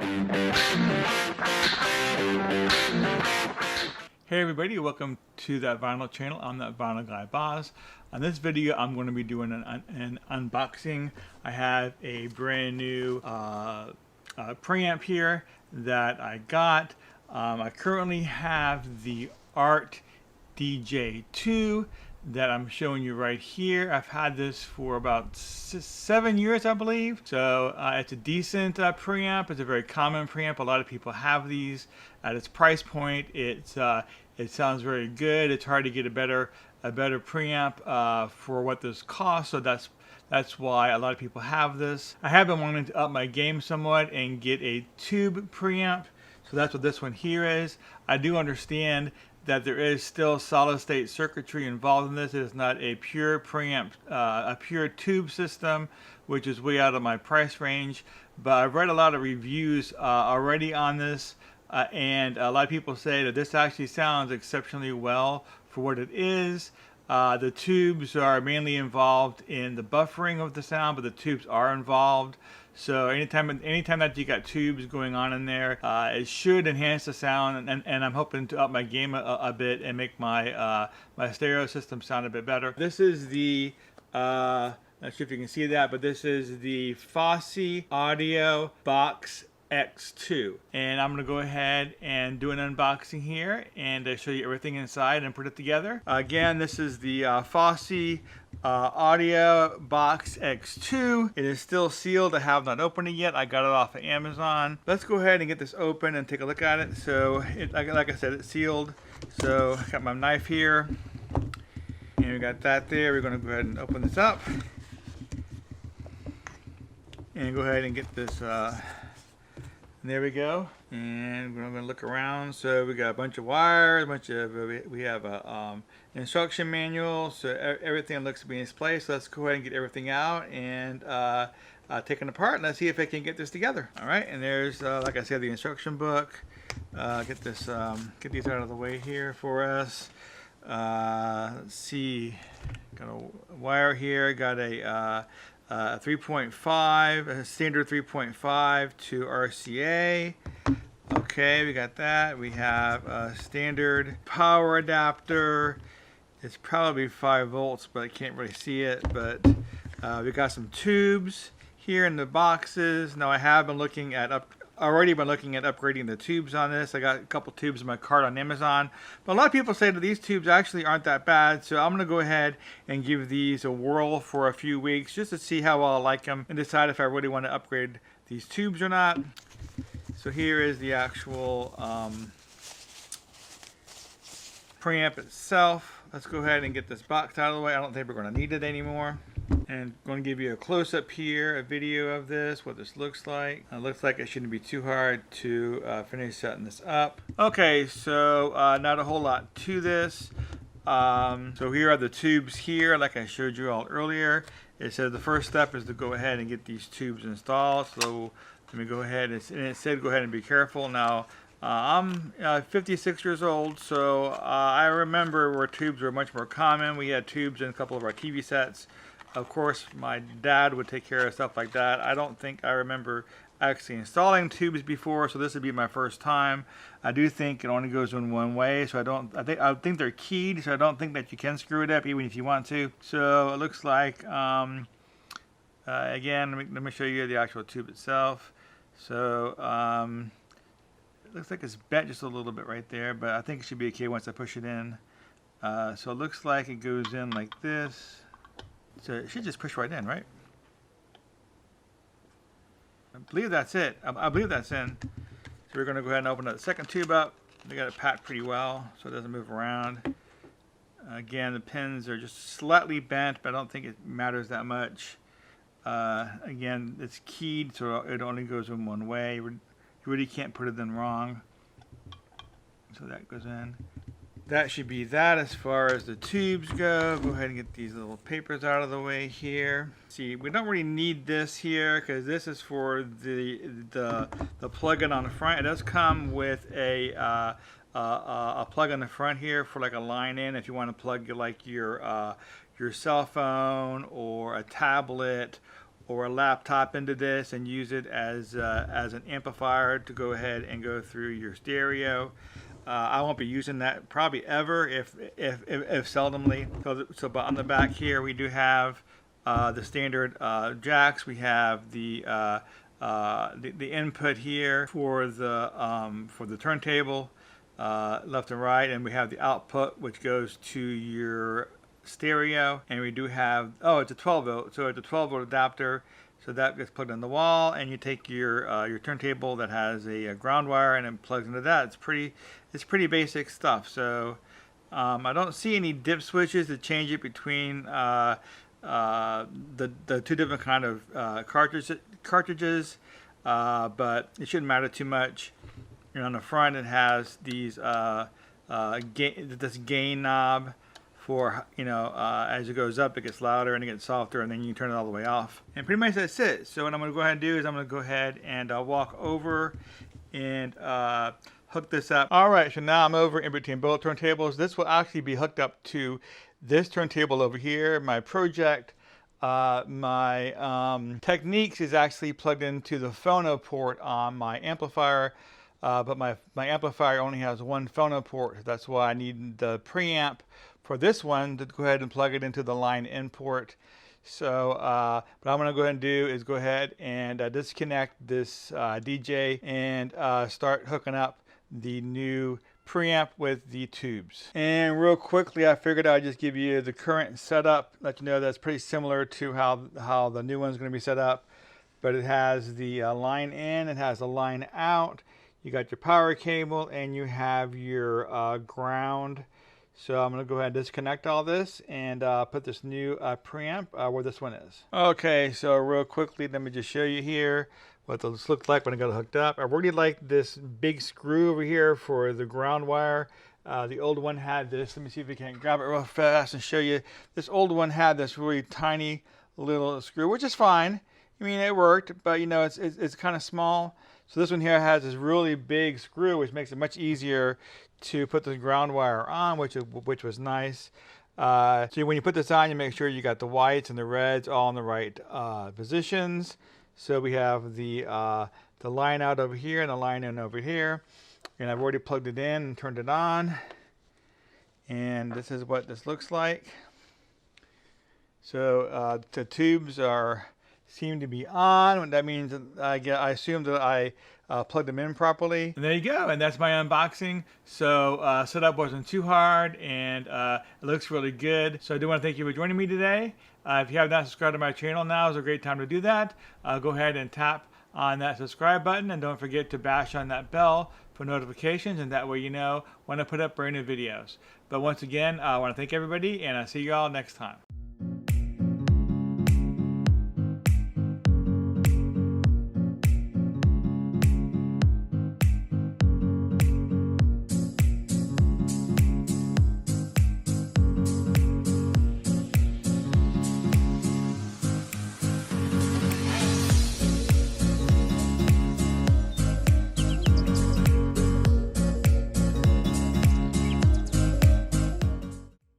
Hey everybody, welcome to that vinyl channel. I'm that vinyl guy Boz. On this video I'm going to be doing an unboxing. I have a brand new preamp here that I got. I currently have the Art DJ2 that I'm showing you right here. I've had this for about 7 years, I believe. So it's a decent preamp. It's a very common preamp. A lot of people have these. At its price point, it sounds very good. It's hard to get a better preamp for what this costs. So that's why a lot of people have this. I have been wanting to up my game somewhat and get a tube preamp. So that's what this one here is. I do understand that there is still solid state circuitry involved in this. It is not a pure preamp, a pure tube system, which is way out of my price range. But I've read a lot of reviews already on this, and a lot of people say that this actually sounds exceptionally well for what it is. The tubes are mainly involved in the buffering of the sound, but the tubes are involved. So anytime that you got tubes going on in there, it should enhance the sound, and I'm hoping to up my game a bit and make my my stereo system sound a bit better. This is the not sure if you can see that, but this is the Fosi Audio Box X2, and I'm gonna go ahead and do an unboxing here and show you everything inside and put it together. Again, this is the Fosi Audio Box X2. It is still sealed. I have not opened it yet. I got it off of Amazon. Let's go ahead and get this open and take a look at it. So like I said, it's sealed. So I got my knife here, and we got that there. We're gonna go ahead and open this up and go ahead and get this there we go, and we're going to look around. So we got a bunch of wires, we have a instruction manual, so everything looks to be in its place. So let's go ahead and get everything out and take it apart, and let's see if I can get this together. All right, and there's like I said, the instruction book. Get these out of the way here for us. Let's see, got a wire here. Got a 3.5, a standard 3.5 to RCA. Okay, we got that. We have a standard power adapter. It's probably 5 volts, but I can't really see it. But we got some tubes here in the boxes. Now I have been looking at already been looking at upgrading the tubes on this. I got a couple tubes in my cart on Amazon, but a lot of people say that these tubes actually aren't that bad, so I'm going to go ahead and give these a whirl for a few weeks just to see how well I like them and decide if I really want to upgrade these tubes or not. So here is the actual preamp itself. Let's go ahead and get this box out of the way. I don't think we're going to need it anymore. And I'm going to give you a close-up here, a video of this, what this looks like. It looks like it shouldn't be too hard to finish setting this up. Okay, so not a whole lot to this. So here are the tubes here, like I showed you all earlier. It says the first step is to go ahead and get these tubes installed. So let me go ahead, and it said go ahead and be careful. Now, I'm 56 years old, so I remember where tubes were much more common. We had tubes in a couple of our TV sets. Of course, my dad would take care of stuff like that. I don't think I remember actually installing tubes before, so this would be my first time. I do think it only goes in one way, so I think they're keyed, so I don't think that you can screw it up even if you want to. So it looks like again, let me show you the actual tube itself. So it looks like it's bent just a little bit right there, but I think it should be okay once I push it in. So it looks like it goes in like this. So it should just push right in, right? I believe that's it. I believe that's in. So we're going to go ahead and open the second tube up. They got it packed pretty well, so it doesn't move around. Again, the pins are just slightly bent, but I don't think it matters that much. Again, it's keyed, so it only goes in one way. You really can't put it in wrong. So that goes in. That should be that as far as the tubes go. Go ahead and get these little papers out of the way here. See, we don't really need this here because this is for the plug-in on the front. It does come with a plug on the front here for like a line in if you want to plug like your cell phone or a tablet or a laptop into this and use it as an amplifier to go ahead and go through your stereo. I won't be using that probably ever, if seldomly. But on the back here we do have the standard jacks. We have the input here for the turntable, left and right, and we have the output which goes to your stereo. And we do have, oh, it's a 12 volt, so it's a 12 volt adapter, so that gets plugged in the wall, and you take your turntable that has a ground wire and it plugs into that. It's pretty basic stuff. So I don't see any dip switches to change it between the two different kind of cartridges, but it shouldn't matter too much. And on the front it has these this gain knob for, as it goes up it gets louder and it gets softer, and then you can turn it all the way off. And pretty much that's it. So what I'm going to go ahead and do is I'm going to go ahead and walk over and hook this up. Alright, so now I'm over in between both turntables. This will actually be hooked up to this turntable over here, my project. My Techniques is actually plugged into the Phono port on my amplifier, but my amplifier only has one Phono port. That's why I need the preamp for this one to go ahead and plug it into the line in port. So what I'm going to go ahead and do is go ahead and disconnect this DJ and start hooking up the new preamp with the tubes. And real quickly, I figured I'd just give you the current setup, let you know that's pretty similar to how the new one's going to be set up. But it has the line in, it has the line out, you got your power cable, and you have your ground. So I'm going to go ahead and disconnect all this and put this new preamp where this one is. Okay, so real quickly, let me just show you here what this looks like when I got it hooked up. I really like this big screw over here for the ground wire. The old one had this. Let me see if we can grab it real fast and show you. This old one had this really tiny little screw, which is fine. I mean, it worked, but it's kind of small. So this one here has this really big screw, which makes it much easier to put the ground wire on, which was nice. So when you put this on, you make sure you got the whites and the reds all in the right positions. So we have the line out over here and the line in over here. And I've already plugged it in and turned it on. And this is what this looks like. So the tubes seem to be on. That means I assume that I plugged them in properly. And there you go. And that's my unboxing. So setup wasn't too hard, and it looks really good. So I do want to thank you for joining me today. If you have not subscribed to my channel, now is a great time to do that. Go ahead and tap on that subscribe button, and don't forget to bash on that bell for notifications, and that way you know when I put up brand new videos. But once again, I want to thank everybody, and I'll see you all next time.